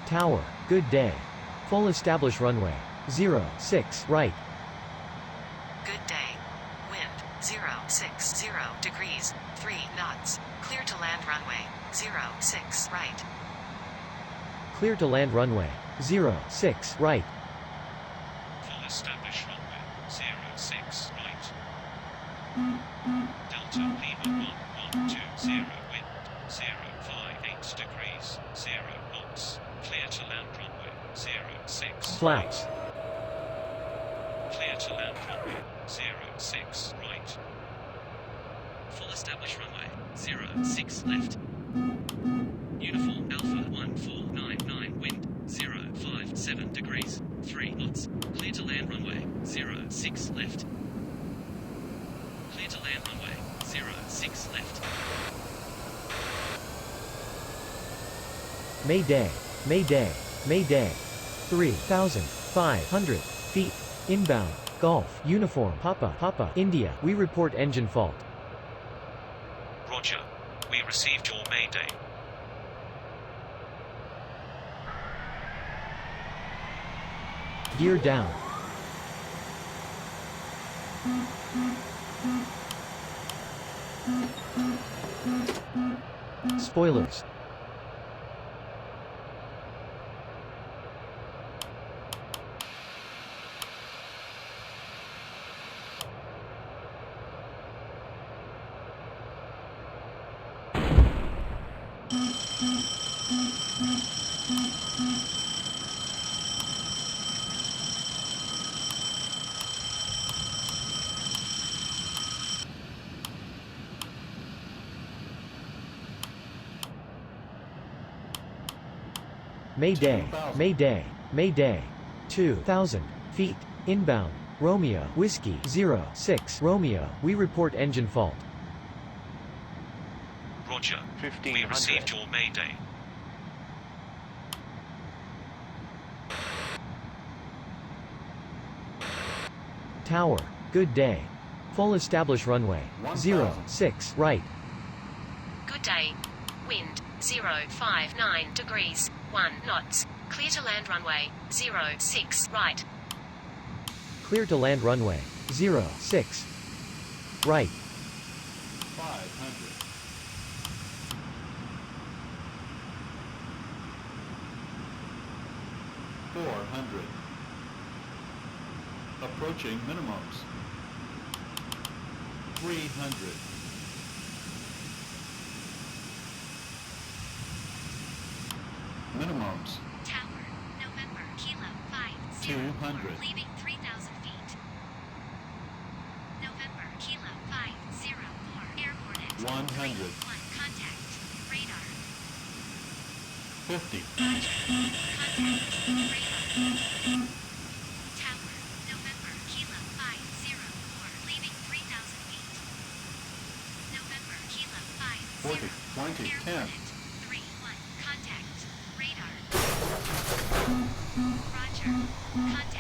Tower, good day. Full establish runway. 06 right. Good day. Wind 060 degrees, 3 knots. Clear to land runway 06 right. Clear to land runway. 06 right. Full establish runway 06 right. Delta Lima 1120 wind 058 degrees, 0 knots. Clear to land runway 06 Flaps. right. Clear to land runway 06 right. Full establish runway 06 left. Uniform Alpha 1499 wind 057 degrees, 3 knots. Clear to land runway 06 left. Clear to land runway 06 left. Mayday, Mayday, Mayday. 3,500 feet. Inbound. Golf. Uniform. Papa, India. We report engine fault. Roger. We received your mayday. Gear down. Spoilers. Mayday, Mayday, Mayday. 2,000 feet. Inbound. Romeo, Whiskey 06 Romeo, we report engine fault. Roger. We received your mayday. Tower, good day. Full establish runway. 06 right. Good day. Wind 059 degrees, 1 knots. Clear to land runway 06 right. Clear to land runway. 06 right. 500. 400. Approaching minimums. 300. Minimums. Tower, November, Kilo 50. 200. Leaving 3,000 feet. November, Kilo 504. Airport at 100. 1. Contact. Radar. 50. Contact. Radar. Tower, November, Kilo 504. Leaving 3,000 feet. November, Kilo 40. 504. 20. Airport 10. at 3-1. Contact. Radar. Roger. Contact.